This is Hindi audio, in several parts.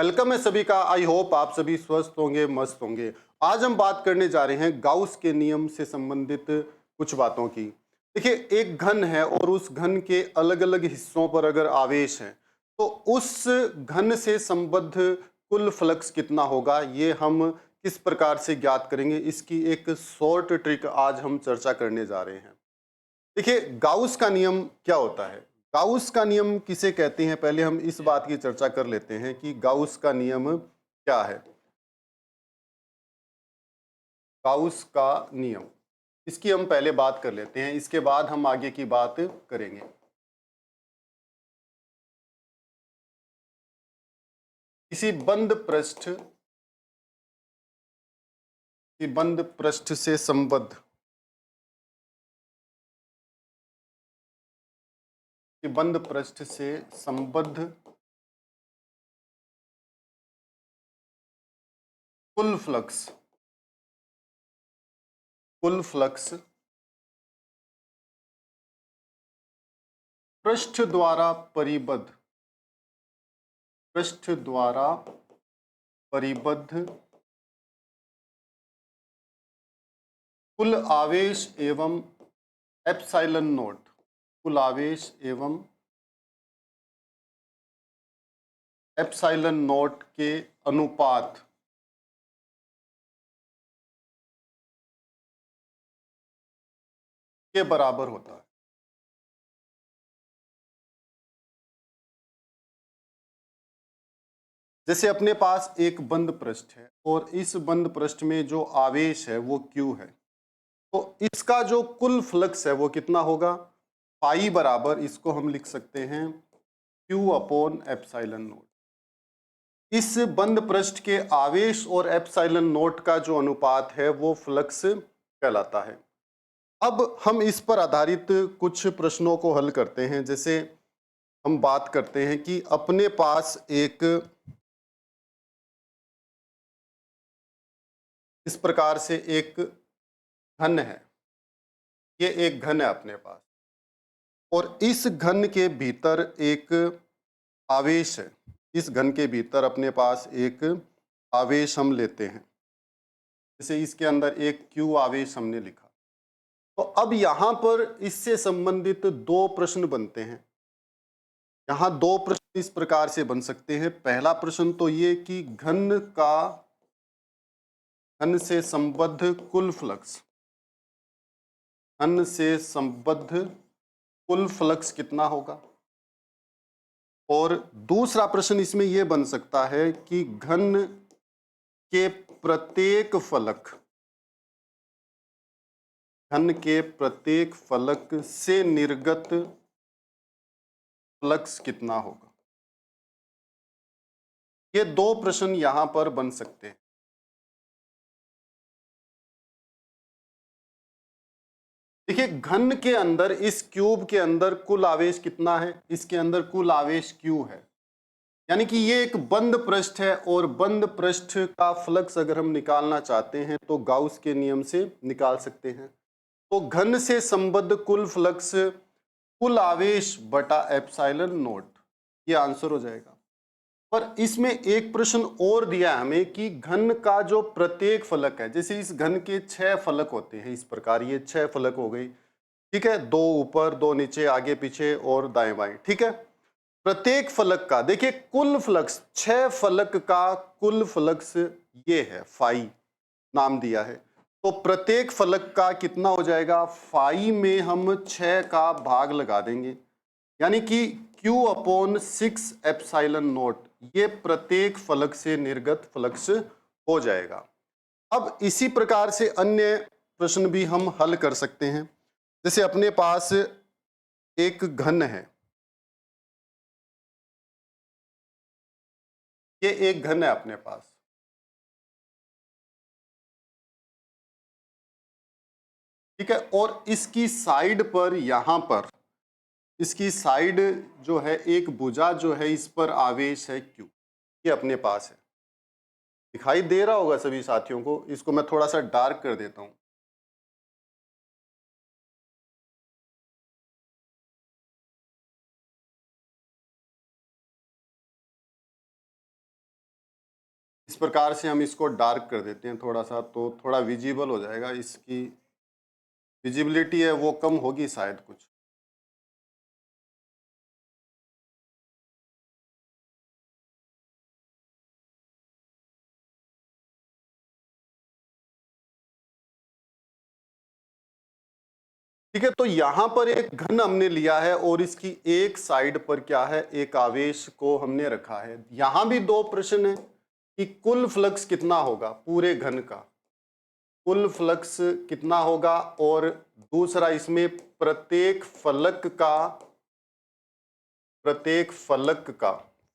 वेलकम है सभी का। आई होप आप सभी स्वस्थ होंगे, मस्त होंगे। आज हम बात करने जा रहे हैं गाउस के नियम से संबंधित कुछ बातों की। देखिए, एक घन है और उस घन के अलग अलग हिस्सों पर अगर आवेश है तो उस घन से संबद्ध कुल फ्लक्स कितना होगा, ये हम किस प्रकार से ज्ञात करेंगे, इसकी एक शॉर्ट ट्रिक आज हम चर्चा करने जा रहे हैं। देखिए, गाउस का नियम क्या होता है? गाउस का नियम किसे कहते हैं, पहले हम इस बात की चर्चा कर लेते हैं कि गाउस का नियम क्या है। गाउस का नियम, इसकी हम पहले बात कर लेते हैं, इसके बाद हम आगे की बात करेंगे। किसी बंद पृष्ठ से संबद्ध कि बंद पृष्ठ से संबद्ध कुल फ्लक्स पृष्ठ द्वारा परिबद्ध कुल आवेश एवं एप्सिलॉन नोट, कुल आवेश एवं एप्सिलॉन नोट के अनुपात के बराबर होता है। जैसे अपने पास एक बंद पृष्ठ है और इस बंद पृष्ठ में जो आवेश है वो Q है, तो इसका जो कुल फ्लक्स है वो कितना होगा? पाई बराबर, इसको हम लिख सकते हैं Q अपॉन एप्सिलॉन नोट। इस बंद पृष्ठ के आवेश और एप्सिलॉन नोट का जो अनुपात है वो फ्लक्स कहलाता है। अब हम इस पर आधारित कुछ प्रश्नों को हल करते हैं। जैसे हम बात करते हैं कि अपने पास एक इस प्रकार से एक घन है, ये एक घन है अपने पास, और इस घन के भीतर एक आवेश है। इस घन के भीतर अपने पास एक आवेश हम लेते हैं, जैसे इसके अंदर एक Q आवेश हमने लिखा। तो अब यहां पर इससे संबंधित दो प्रश्न बनते हैं। यहां दो प्रश्न इस प्रकार से बन सकते हैं। पहला प्रश्न तो ये कि घन से संबद्ध कुल फ्लक्स कितना होगा। और दूसरा प्रश्न इसमें यह बन सकता है कि घन के प्रत्येक फलक से निर्गत फ्लक्स कितना होगा। ये दो प्रश्न यहां पर बन सकते हैं। देखिए, घन के अंदर, इस क्यूब के अंदर कुल आवेश कितना है? इसके अंदर कुल आवेश Q है, यानी कि ये एक बंद पृष्ठ है, और बंद पृष्ठ का फ्लक्स अगर हम निकालना चाहते हैं तो गाउस के नियम से निकाल सकते हैं। तो घन से संबद्ध कुल फ्लक्स कुल आवेश बटा एप्सिलॉन नोट, ये आंसर हो जाएगा। पर इसमें एक प्रश्न और दिया है हमें कि घन का जो प्रत्येक फलक है, जैसे इस घन के 6 फलक होते हैं, इस प्रकार ये 6 फलक हो गई, ठीक है, 2 ऊपर 2 नीचे, आगे पीछे और दाएं बाएं, ठीक है। प्रत्येक फलक का देखिए कुल फ्लक्स, 6 फलक का कुल फ्लक्स ये है, फाई नाम दिया है। तो प्रत्येक फलक का कितना हो जाएगा? फाई में हम 6 का भाग लगा देंगे, यानी कि Q अपॉन 6 एप्सिलॉन नोट, ये प्रत्येक फलक से निर्गत फ्लक्स हो जाएगा। अब इसी प्रकार से अन्य प्रश्न भी हम हल कर सकते हैं। जैसे अपने पास एक घन है, ये एक घन है अपने पास, ठीक है, और इसकी साइड पर, यहां पर इसकी साइड जो है, एक भुजा जो है, इस पर आवेश है Q, ये अपने पास है। दिखाई दे रहा होगा सभी साथियों को, इसको मैं थोड़ा सा डार्क कर देता हूं। प्रकार से हम इसको डार्क कर देते हैं थोड़ा सा, तो थोड़ा विजिबल हो जाएगा, इसकी विजिबिलिटी है वो कम होगी शायद कुछ। ठीक है, तो यहां पर एक घन हमने लिया है और इसकी एक साइड पर क्या है, एक आवेश को हमने रखा है। यहां भी दो प्रश्न है कि कुल फ्लक्स कितना होगा पूरे घन का, कुल फ्लक्स कितना होगा, और दूसरा इसमें प्रत्येक फलक का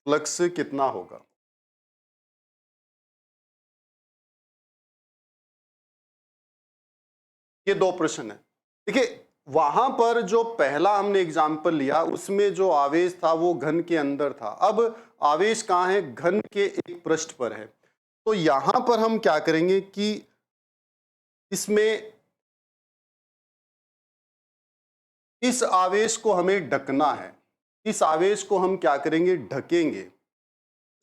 फ्लक्स कितना होगा। ये दो प्रश्न है। देखिए, वहां पर जो पहला हमने एग्जाम्पल लिया उसमें जो आवेश था वो घन के अंदर था। अब आवेश कहाँ है, घन के एक पृष्ठ पर है। तो यहां पर हम क्या करेंगे कि इसमें इस आवेश को हमें ढकना है। इस आवेश को हम क्या करेंगे, ढकेंगे।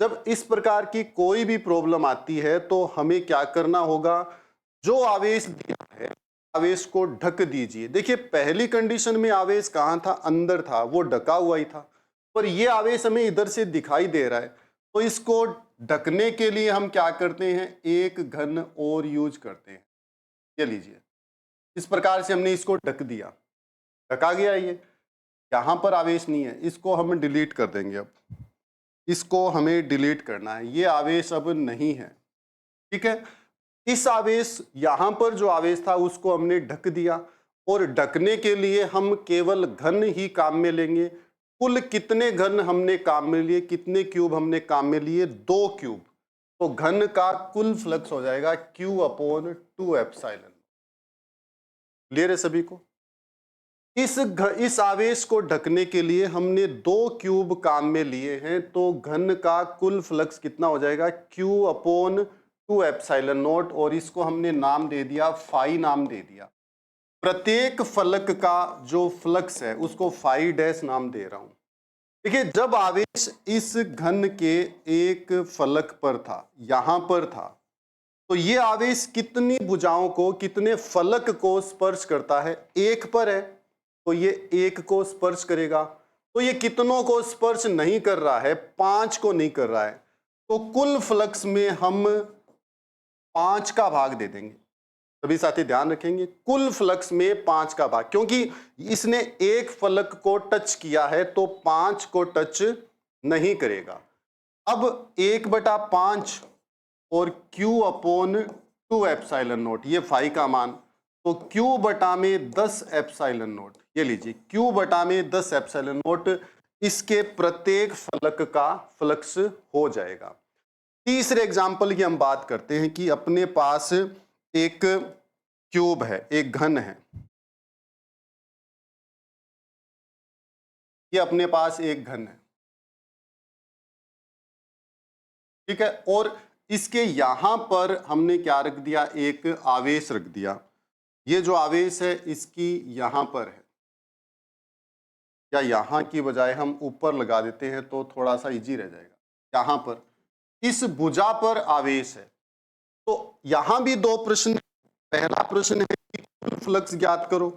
जब इस प्रकार की कोई भी प्रॉब्लम आती है तो हमें क्या करना होगा, जो आवेश दिया है आवेश को ढक दीजिए। देखिए, पहली कंडीशन में आवेश कहां था, अंदर था, वो ढका हुआ ही था, पर ये आवेश हमें इधर से दिखाई दे रहा है। तो इसको ढकने के लिए हम क्या करते हैं, एक घन और यूज करते हैं। ये लीजिए, इस प्रकार से हमने इसको ढक दिया, ढका गया। ये यहां पर आवेश नहीं है, इसको हम डिलीट कर देंगे। अब इसको हमें डिलीट करना है, ये आवेश अब नहीं है। ठीक है, इस आवेश यहां पर जो आवेश था उसको हमने ढक दिया, और ढकने के लिए हम केवल घन ही काम में लेंगे। कुल कितने घन हमने काम में लिए, कितने क्यूब हमने काम में लिए, 2 क्यूब। तो घन का कुल फ्लक्स हो जाएगा Q/2 एप्सिलॉन। क्लियर है सभी को। इस आवेश को ढकने के लिए हमने 2 क्यूब काम में लिए हैं, तो घन का कुल फ्लक्स कितना हो जाएगा, Q/2 एप्सिलॉन नॉट, और इसको हमने नाम दे दिया, फाई नाम दे दिया। प्रत्येक फलक का जो फ्लक्स है उसको फाई डैश नाम दे रहा हूं। देखिए, जब आवेश इस घन के एक फलक पर था, यहां पर था, तो ये आवेश कितनी भुजाओं को, कितने फलक को स्पर्श करता है, एक पर है तो ये एक को स्पर्श करेगा। तो ये कितनों को स्पर्श नहीं कर रहा है, 5 को नहीं कर रहा है। तो कुल फ्लक्स में हम 5 का भाग दे देंगे। सभी साथी ध्यान रखेंगे, कुल फ्लक्स में 5 का भाग, क्योंकि इसने एक फलक को टच किया है तो 5 को टच नहीं करेगा। अब 1/5 और Q/2 एप्सिलॉन नॉट, ये फाई का मान, तो Q/10 एप्सिलॉन नॉट। ये लीजिए, Q/10 एप्सिलॉन नॉट इसके प्रत्येक फलक का फ्लक्स हो जाएगा। तीसरे एग्जाम्पल की हम बात करते हैं कि अपने पास एक क्यूब है, एक घन है। ये अपने पास एक घन है, ठीक है, और इसके यहां पर हमने क्या रख दिया, एक आवेश रख दिया। ये जो आवेश है इसकी यहां पर है, या यहां की बजाय हम ऊपर लगा देते हैं तो थोड़ा सा इजी रह जाएगा। यहां पर इस भुजा पर आवेश है। तो यहां भी दो प्रश्न, पहला प्रश्न है कि कुल फ्लक्स ज्ञात करो,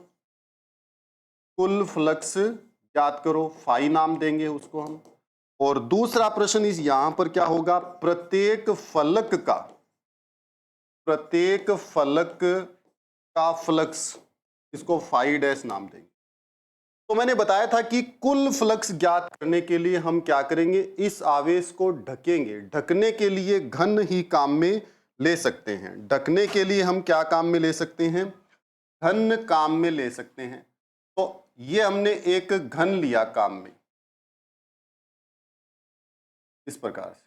कुल फ्लक्स ज्ञात करो, फाई नाम देंगे उसको हम। और दूसरा प्रश्न इस यहां पर क्या होगा, प्रत्येक फलक का फ्लक्स, इसको फाई डैश नाम देंगे। तो मैंने बताया था कि कुल फ्लक्स ज्ञात करने के लिए हम क्या करेंगे, इस आवेश को ढकेंगे। ढकने के लिए घन ही काम में ले सकते हैं। ढकने के लिए हम क्या काम में ले सकते हैं, घन काम में ले सकते हैं। तो ये हमने एक घन लिया काम में, इस प्रकार से।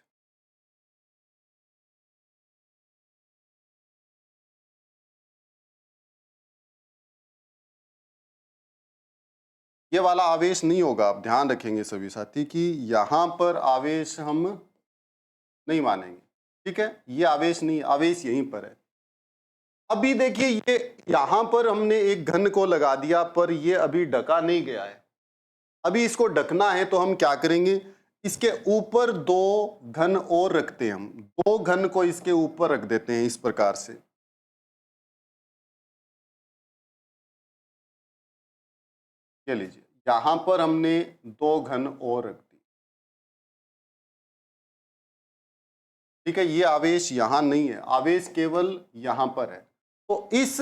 ये वाला आवेश नहीं होगा, आप ध्यान रखेंगे सभी साथी कि यहां पर आवेश हम नहीं मानेंगे। ठीक है, ये आवेश नहीं, आवेश यहीं पर है। अभी देखिए, ये यहां पर हमने एक घन को लगा दिया, पर ये अभी ढका नहीं गया है। अभी इसको ढकना है तो हम क्या करेंगे, इसके ऊपर दो घन और रखते हैं, हम दो घन को इसके ऊपर रख देते हैं इस प्रकार से। ये लीजिए, यहां पर हमने दो घन और रख दी। ठीक है, ये आवेश यहां नहीं है, आवेश केवल यहां पर है। तो इस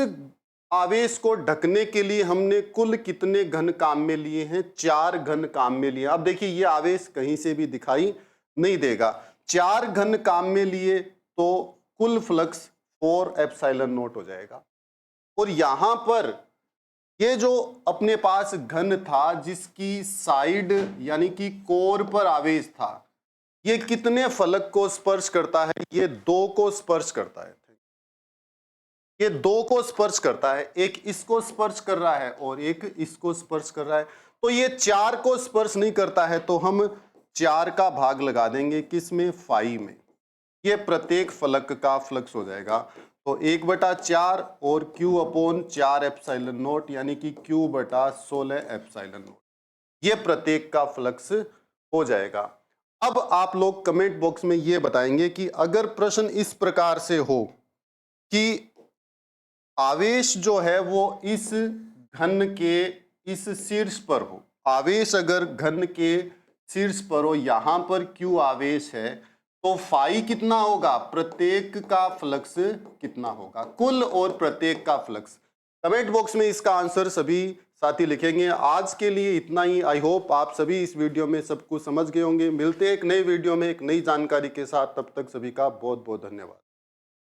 आवेश को ढकने के लिए हमने कुल कितने घन काम में लिए हैं? 4 घन काम में लिए। अब देखिए, ये आवेश कहीं से भी दिखाई नहीं देगा। 4 घन काम में लिए तो कुल फ्लक्स 4 एप्सिलॉन नॉट हो जाएगा। और यहां पर ये जो अपने पास घन था जिसकी साइड यानी कि कोर पर आवेश था, ये कितने फलक को स्पर्श करता है? ये 2 को स्पर्श करता है। ये 2 को स्पर्श करता है, एक इसको स्पर्श कर रहा है और एक इसको स्पर्श कर रहा है। तो ये 4 को स्पर्श नहीं करता है, तो हम 4 का भाग लगा देंगे किसमें? फाई में। ये प्रत्येक फलक का फ्लक्स हो जाएगा। तो 1/4 और Q अपॉन 4 एप्सिलॉन नॉट यानी कि Q/16 एप्सिलॉन नॉट, ये प्रत्येक का फ्लक्स हो जाएगा। अब आप लोग कमेंट बॉक्स में ये बताएंगे कि अगर प्रश्न इस प्रकार से हो कि आवेश जो है वो इस घन के इस शीर्ष पर हो, आवेश अगर घन के शीर्ष पर हो, यहां पर Q आवेश है, तो फाई कितना होगा? प्रत्येक का फ्लक्स कितना होगा? कुल और प्रत्येक का फ्लक्स। कमेंट बॉक्स में इसका आंसर सभी साथी लिखेंगे। आज के लिए इतना ही। आई होप आप सभी इस वीडियो में सब कुछ समझ गए होंगे। मिलते हैं एक नए वीडियो में एक नई जानकारी के साथ। तब तक सभी का बहुत बहुत धन्यवाद।